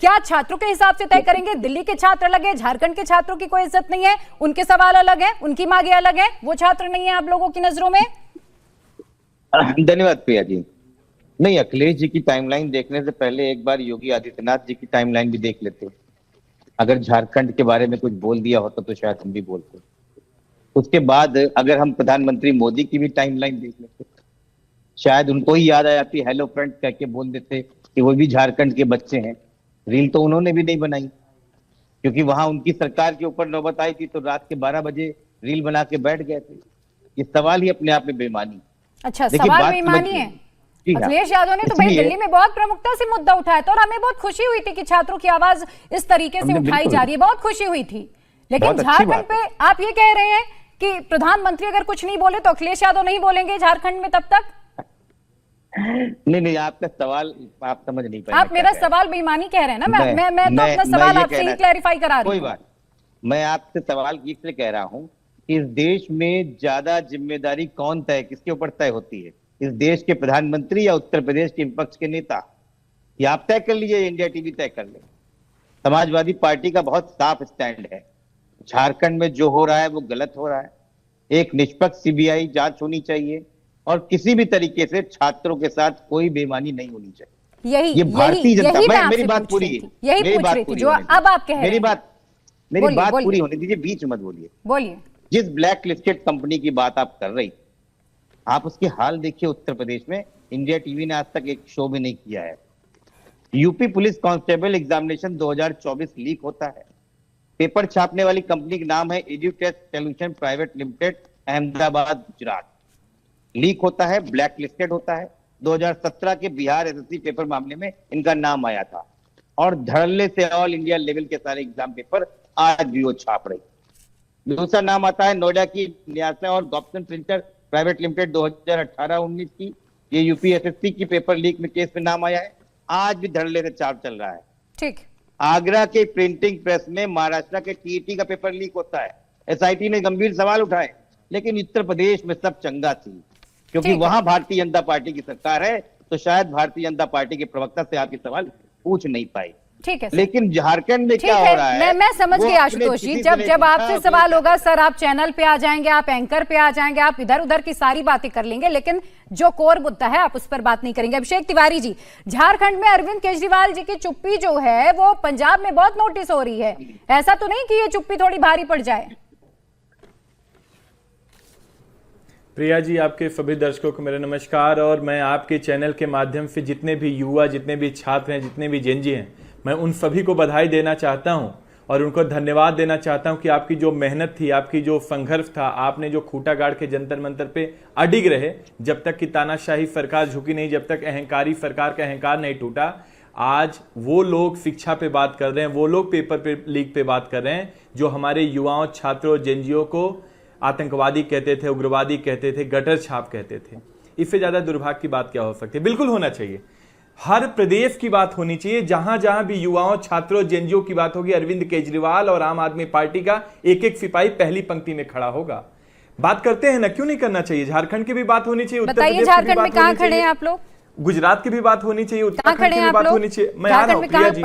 क्या छात्रों के हिसाब से तय करेंगे? दिल्ली के छात्र अलग है, झारखंड के छात्रों की कोई इज्जत नहीं है, उनके सवाल अलग है, उनकी मांगे अलग है, वो छात्र नहीं है आप लोगों की नजरों में? धन्यवाद प्रिया जी। नहीं, अखिलेश जी की टाइमलाइन देखने से पहले एक बार योगी आदित्यनाथ जी की टाइमलाइन भी देख लेते। अगर झारखंड के बारे में कुछ बोल दिया होता तो शायद हम भी बोलते। उसके बाद अगर हम प्रधानमंत्री मोदी की भी टाइमलाइन देख लेते, शायद उनको ही याद आ जाती, हेलो फ्रेंड कह के बोल देते कि वो भी झारखंड के बच्चे हैं। रील तो उन्होंने भी नहीं बनाई, क्योंकि वहां उनकी सरकार के ऊपर नौबत आई थी तो रात के 12 बजे रील बना के बैठ गए थे। ये सवाल ही अपने आप में बेईमानी। अच्छा, सवाल बेईमानी है। अखिलेश यादव ने तो भाई दिल्ली में बहुत प्रमुखता से मुद्दा उठाया था और हमें बहुत खुशी हुई थी कि छात्रों की आवाज इस तरीके से उठाई जा रही है, बहुत खुशी हुई थी। लेकिन झारखंड पे आप ये कह रहे हैं कि प्रधानमंत्री अगर कुछ नहीं बोले तो अखिलेश यादव नहीं बोलेंगे झारखंड में तब तक? नहीं, आपका सवाल आप समझ नहीं पाए। आप मेरा सवाल बेईमानी कह रहे हैं ना। मैं तो अपना सवाल आपसे ही क्लैरिफाई करा रही हूं। कोई बात, मैं आपसे सवाल इसलिए कह रहा हूं कि इस देश में ज्यादा जिम्मेदारी कौन तय, किसके ऊपर तय होती है? इस देश के प्रधानमंत्री या उत्तर प्रदेश के विपक्ष के नेता? ये आप तय कर लीजिए, इंडिया टीवी तय कर ले। समाजवादी पार्टी का बहुत साफ स्टैंड है, झारखंड में जो हो रहा है वो गलत हो रहा है। एक निष्पक्ष सीबीआई जांच होनी चाहिए और किसी भी तरीके से छात्रों के साथ कोई बेईमानी नहीं होनी चाहिए। ये भारतीय जनता, मेरी बात पूरी है, यही पूछ रही थी जो अब आप कह रहे हैं। मेरी बात पूरी होने दीजिए, बीच मत बोलिए। बोलिए। जिस ब्लैक लिस्टेड कंपनी की बात आप कर रही, आप उसके हाल देखिए उत्तर प्रदेश में। इंडिया टीवी ने आज तक एक शो भी नहीं किया है। UP police constable examination 2024 leak होता है। पेपर छापने वाली कंपनी का नाम है Edutest solution private limited, Ahmedabad, Gujarat. Leak होता है, ब्लैक लिस्टेड होता है। 2017 के बिहार एसएससी पेपर मामले में इनका नाम आया था और धड़ल्ले से ऑल इंडिया लेवल के सारे एग्जाम पेपर आज भी वो छाप रही। दूसरा नाम आता है नोएडा की न्यासा और गॉब्सन प्रिंटर प्राइवेट लिमिटेड, 2018-19 की। ये यूपी एसएससी की पेपर लीक में केस में नाम आया है, आज भी धड़ल्ले से चाप चल रहा है। ठीक। आगरा के प्रिंटिंग प्रेस में महाराष्ट्र के टीईटी का पेपर लीक होता है। एसआईटी ने गंभीर सवाल उठाए, लेकिन उत्तर प्रदेश में सब चंगा थी, क्योंकि वहां भारतीय जनता पार्टी की सरकार है, तो शायद भारतीय जनता पार्टी के प्रवक्ता से आपके सवाल पूछ नहीं पाए। ठीक है। लेकिन झारखंड में क्या हो रहा है, मैं समझ गई आशुतोष जी। जब आपसे सवाल होगा सर, आप चैनल पे आ जाएंगे, आप एंकर पे आ जाएंगे, आप इधर उधर की सारी बातें कर लेंगे, लेकिन जो कोर मुद्दा है आप उस पर बात नहीं करेंगे। अभिषेक तिवारी जी, झारखंड में अरविंद केजरीवाल जी की चुप्पी जो है वो पंजाब में बहुत नोटिस हो रही है। ऐसा तो नहीं कि ये चुप्पी थोड़ी भारी पड़ जाए? प्रिया जी, आपके सभी दर्शकों को मेरा नमस्कार। और मैं आपके चैनल के माध्यम से जितने भी युवा, जितने भी छात्र हैं, जितने भी जेनजी हैं, मैं उन सभी को बधाई देना चाहता हूं और उनको धन्यवाद देना चाहता हूं कि आपकी जो मेहनत थी, आपकी जो संघर्ष था, आपने जो खूंटा गाड़ के जंतर मंतर पे अडिग रहे, जब तक कि तानाशाही सरकार झुकी नहीं, जब तक अहंकारी सरकार का अहंकार नहीं टूटा। आज वो लोग शिक्षा पे बात कर रहे हैं, वो लोग पेपर पे लीक पे बात कर रहे हैं जो हमारे युवाओं, छात्रों, जेनजीओ को आतंकवादी कहते थे, उग्रवादी कहते थे, गटर छाप कहते थे। इससे ज्यादा दुर्भाग्य की बात क्या हो सकती है? बिल्कुल होना चाहिए, हर प्रदेश की बात होनी चाहिए। जहां जहां भी युवाओं, छात्रों, जेनजीओ की बात होगी, अरविंद केजरीवाल और आम आदमी पार्टी का एक एक सिपाही पहली पंक्ति में खड़ा होगा। बात करते हैं ना, क्यों नहीं करना चाहिए? झारखंड की भी बात होनी चाहिए, उत्तर प्रदेश की भी बात होनी चाहिए। झारखंड में कहां खड़े हैं आप लोग? गुजरात की भी बात होनी चाहिए, उत्तराखंड की भी बात होनी चाहिए। मैं आ रहा हूं प्रिया जी,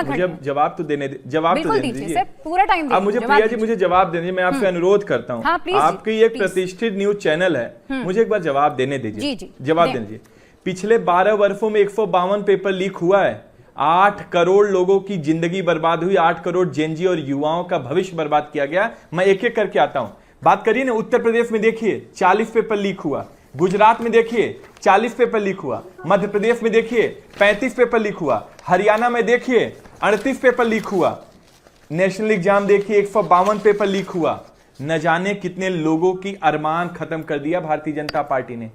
मुझे जवाब तो देने दीजिए। पूरा टाइम अब मुझे प्रिया जी, मुझे जवाब देने, मैं आपसे अनुरोध करता हूं। आपकी एक प्रतिष्ठित न्यूज चैनल है, मुझे एक बार जवाब देने दीजिए। जवाब दीजिए। पिछले 12 वर्षों में 152 पेपर लीक हुआ है। 8 करोड़ लोगों की जिंदगी बर्बाद हुई, 8 करोड़ जेनजी और युवाओं का भविष्य बर्बाद किया गया। मैं एक एक करके आता हूं। बात करिए ना, उत्तर प्रदेश में देखिए 40 पेपर लीक हुआ, गुजरात में देखिए 40 पेपर लीक हुआ, मध्य प्रदेश में देखिए 35 पेपर लीक हुआ, हरियाणा में देखिए 38 पेपर लीक हुआ, नेशनल एग्जाम देखिए 152 पेपर लीक हुआ। न जाने कितने लोगों की अरमान खत्म कर दिया भारतीय जनता पार्टी ने।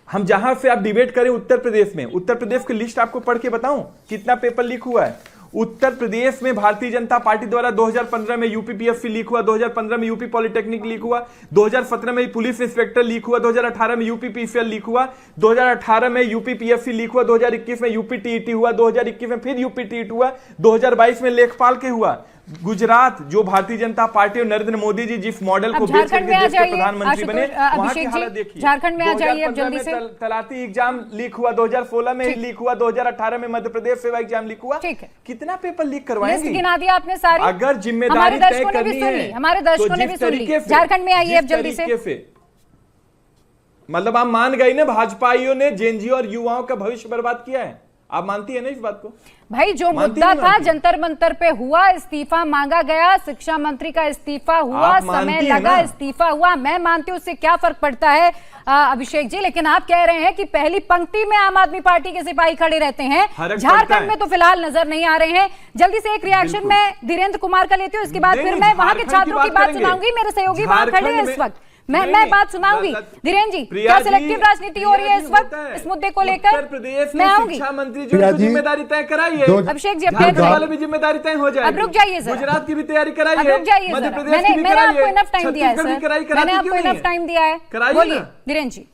हम जहां से आप डिबेट करें उत्तर प्रदेश में, उत्तर प्रदेश की लिस्ट आपको पढ़ के बताऊं कितना पेपर लीक हुआ है। उत्तर प्रदेश में भारतीय जनता पार्टी द्वारा 2015 में यूपी पीएससी लीक हुआ, 2015 में यूपी पॉलिटेक्निक लीक हुआ, 2017 में पुलिस इंस्पेक्टर लीक हुआ, 2018 में यूपी पीसीएल लीक हुआ, 2018 में यूपी पीएससी लीक हुआ, 2021 में यूपी टीईटी हुआ, 2021 में फिर यूपी टीईटी हुआ, 2022 में लेखपाल के हुआ, गुजरात जो भारतीय जनता पार्टी और नरेंद्र मोदी जी जिस मॉडल को बेच करके देश के प्रधानमंत्री बने, वहां की हालत देखिए। झारखंड में आ जाइए अब जल्दी से। तलाती एग्जाम लीक हुआ, 2016 में ही लीक हुआ, 2018 में मध्य प्रदेश सेवा एग्जाम लीक हुआ। ठीक है, कितना पेपर लीक करवाएंगे? गिना दिया आपने सारी। अगर जिम्मेदारी तय करनी है, हमारे दर्शकों ने भी सुन ली। झारखंड में आइए अब जल्दी से। मतलब आप मान गई ना, भाजपाइयों ने जेएनजी और युवाओं का भविष्य बर्बाद किया है। आप मानती है ना इस बात को? भाई जो मुद्दा था जंतर मंतर पे हुआ, इस्तीफा मांगा गया, शिक्षा मंत्री का इस्तीफा हुआ, समय लगा, इस्तीफा हुआ। मैं मानती हूँ उससे क्या फर्क पड़ता है अभिषेक जी, लेकिन आप कह रहे हैं कि पहली पंक्ति में आम आदमी पार्टी के सिपाही खड़े रहते हैं, झारखंड में तो फिलहाल नजर नहीं आ रहे हैं। जल्दी से एक रिएक्शन मैं धीरेन्द्र कुमार का लेती हूँ, इसके बाद फिर मैं वहां के छात्रों की बात सुनाऊंगी। मेरे सहयोगी वहां खड़े हैं इस वक्त, मैं बात सुनाऊंगी। धीरेन्द्र जी, क्या सिलेक्टिव राजनीति हो रही है इस वक्त इस मुद्दे को लेकर? मैं आऊंगी। शिक्षा मंत्री जो जिम्मेदारी तय कराइए, अभिषेक जी वाले भी जिम्मेदारी तय हो जाएगी। अब रुक जाइए सर, गुजरात की भी तैयारी कराइए, रुक जाइए मध्य सर, प्रदेश की भी कराइए। मैंने आपको इनफ टाइम दिया है सर, मैंने आपको इनफ टाइम दिया है। बोलिए धीरेन्द्र जी।